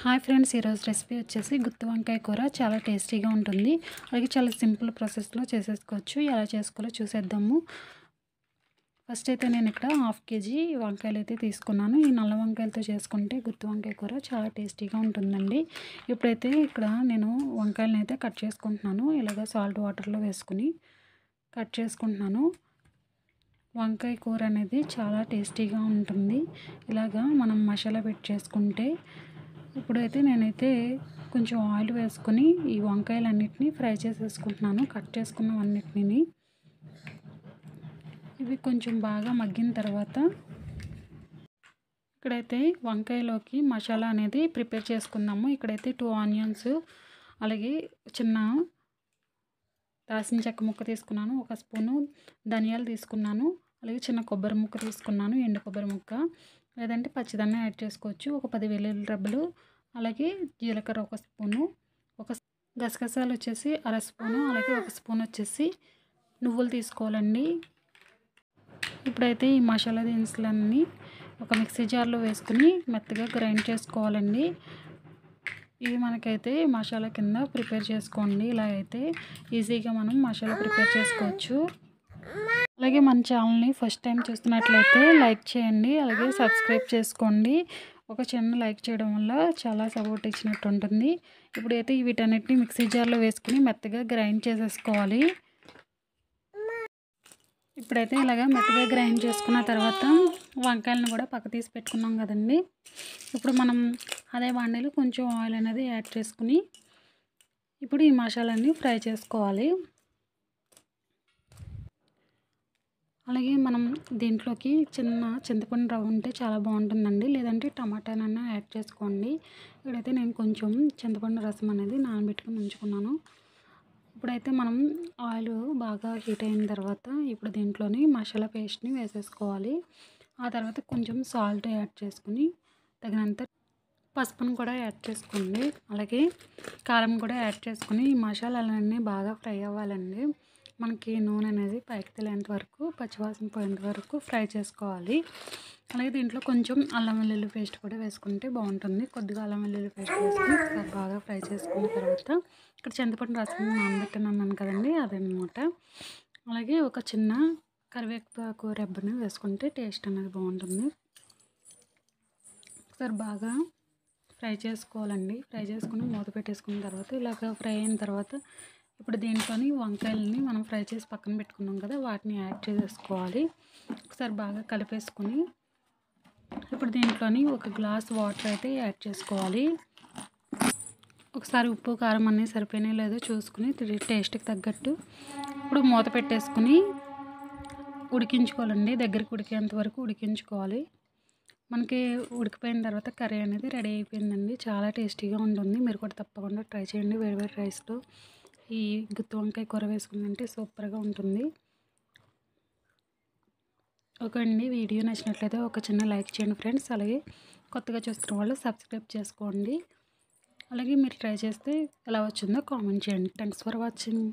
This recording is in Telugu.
హాయ్ ఫ్రెండ్స్, ఈరోజు రెసిపీ వచ్చేసి గుత్తి వంకాయ కూర. చాలా టేస్టీగా ఉంటుంది. అలాగే చాలా సింపుల్ ప్రాసెస్లో చేసేసుకోవచ్చు. ఎలా చేసుకోవాలో చూసేద్దాము. ఫస్ట్ అయితే నేను ఇక్కడ 1/2 kg వంకాయలు అయితే తీసుకున్నాను. ఈ నల్ల వంకాయలతో చేసుకుంటే గుత్తి వంకాయ కూర చాలా టేస్టీగా ఉంటుందండి. ఇప్పుడైతే ఇక్కడ నేను వంకాయలను అయితే కట్ చేసుకుంటున్నాను. ఇలాగ సాల్ట్ వాటర్లో వేసుకుని కట్ చేసుకుంటున్నాను. వంకాయ కూర అనేది చాలా టేస్టీగా ఉంటుంది. ఇలాగా మనం మసాలా పెట్టి చేసుకుంటే. ఇప్పుడైతే నేనైతే కొంచెం ఆయిల్ వేసుకొని ఈ వంకాయలన్నిటిని ఫ్రై చేసేసుకుంటున్నాను. కట్ చేసుకున్నవన్నిటిని ఇవి కొంచెం బాగా మగ్గిన తర్వాత ఇక్కడైతే వంకాయలోకి మసాలా అనేది ప్రిపేర్ చేసుకుందాము. ఇక్కడైతే 2 ఆనియన్స్, అలాగే చిన్న దాల్చిన చెక్క ముక్క తీసుకున్నాను, 1 స్పూను ధనియాలు తీసుకున్నాను, అలాగే చిన్న కొబ్బరి ముక్క తీసుకున్నాను, ఎండు కొబ్బరి ముక్క, లేదంటే పచ్చిదన్న యాడ్ చేసుకోవచ్చు. ఒక 10 వెల్లుల్లి రెబ్బలు, అలాగే జీలకర్ర 1 స్పూను, గసగసాలు వచ్చేసి 1/2 స్పూను, అలాగే 1 స్పూన్ వచ్చేసి నువ్వులు తీసుకోవాలండి. ఇప్పుడైతే ఈ మసాలా దినుసులన్నీ ఒక మిక్సీ జార్లో వేసుకుని మెత్తగా గ్రైండ్ చేసుకోవాలండి. ఇవి మనకైతే మసాలా కింద ప్రిపేర్ చేసుకోండి. ఇలా అయితే ఈజీగా మనం మసాలా ప్రిపేర్ చేసుకోవచ్చు. అలాగే మన ఛానల్ని ఫస్ట్ టైం చూస్తున్నట్లయితే లైక్ చేయండి, అలాగే సబ్స్క్రైబ్ చేసుకోండి. ఒక చిన్న లైక్ చేయడం వల్ల చాలా సపోర్ట్ ఇచ్చినట్టు ఉంటుంది. ఇప్పుడైతే వీటన్నిటిని మిక్సీ జార్లో వేసుకుని మెత్తగా గ్రైండ్ చేసేసుకోవాలి. ఇప్పుడైతే ఇలాగ మెత్తగా గ్రైండ్ చేసుకున్న తర్వాత వంకాయలను కూడా పక్క తీసి పెట్టుకున్నాం కదండి. ఇప్పుడు మనం అదే బాండీలో కొంచెం ఆయిల్ అనేది యాడ్ చేసుకుని ఇప్పుడు ఈ మసాలాన్ని ఫ్రై చేసుకోవాలి. అలాగే మనం దీంట్లోకి చిన్న చింతపండు రవ్వ ఉంటే చాలా బాగుంటుందండి, లేదంటే టమాటానన్నా యాడ్ చేసుకోండి. ఇక్కడైతే నేను కొంచెం చింతపండు రసం అనేది నానబెట్టుకుని ఉంచుకున్నాను. ఇప్పుడైతే మనం ఆయిల్ బాగా హీట్ అయిన తర్వాత ఇప్పుడు దీంట్లోని మసాలా పేస్ట్ని వేసేసుకోవాలి. ఆ తర్వాత కొంచెం సాల్ట్ యాడ్ చేసుకుని తగినంత పసుపును కూడా యాడ్ చేసుకోండి, అలాగే కారం కూడా యాడ్ చేసుకుని ఈ మసాలాలన్నీ బాగా ఫ్రై అవ్వాలండి. మనకి నూనె అనేది పైకి తెలియేంత వరకు, పచ్చివాసన పోయేంత వరకు ఫ్రై చేసుకోవాలి. అలాగే దీంట్లో కొంచెం అల్లం వెల్లుల్లి పేస్ట్ కూడా వేసుకుంటే బాగుంటుంది. కొద్దిగా అల్లం వెల్లుల్లి పేస్ట్ వేసుకుని ఒకసారి బాగా ఫ్రై చేసుకున్న తర్వాత ఇక్కడ చింతపండు రసం నానబెట్టాను కదండి, అదనమాట. అలాగే ఒక చిన్న కరివేపాకు రెబ్బని వేసుకుంటే టేస్ట్ అనేది బాగుంటుంది. ఒకసారి బాగా ఫ్రై చేసుకోవాలండి. ఫ్రై చేసుకుని మూత పెట్టేసుకున్న తర్వాత ఇలాగ ఫ్రై అయిన తర్వాత ఇప్పుడు దీంట్లోని వంకాయలని మనం ఫ్రై చేసి పక్కన పెట్టుకున్నాం కదా, వాటిని యాడ్ చేసేసుకోవాలి. ఒకసారి బాగా కలిపేసుకుని ఇప్పుడు దీంట్లోని 1 గ్లాస్ వాటర్ అయితే యాడ్ చేసుకోవాలి. ఒకసారి ఉప్పు కారం అన్నీ సరిపోయినాయో లేదో చూసుకుని టేస్ట్కి తగ్గట్టు ఇప్పుడు మూత పెట్టేసుకుని ఉడికించుకోవాలండి. దగ్గరికి ఉడికేంత వరకు ఉడికించుకోవాలి. మనకి ఉడికిపోయిన తర్వాత కర్రీ అనేది రెడీ అయిపోయిందండి. చాలా టేస్టీగా ఉంటుంది. మీరు కూడా తప్పకుండా ట్రై చేయండి. వేడివేడి రైస్తో ఈ గుత్తి వంకాయ కూర వేసుకుందంటే సూపర్గా ఉంటుంది. ఓకే అండి, వీడియో నచ్చినట్లయితే ఒక చిన్న లైక్ చేయండి ఫ్రెండ్స్. అలాగే కొత్తగా చూస్తున్న వాళ్ళు సబ్స్క్రైబ్ చేసుకోండి. అలాగే మీరు ట్రై చేస్తే ఎలా వచ్చిందో కామెంట్ చేయండి. Thanks for watching.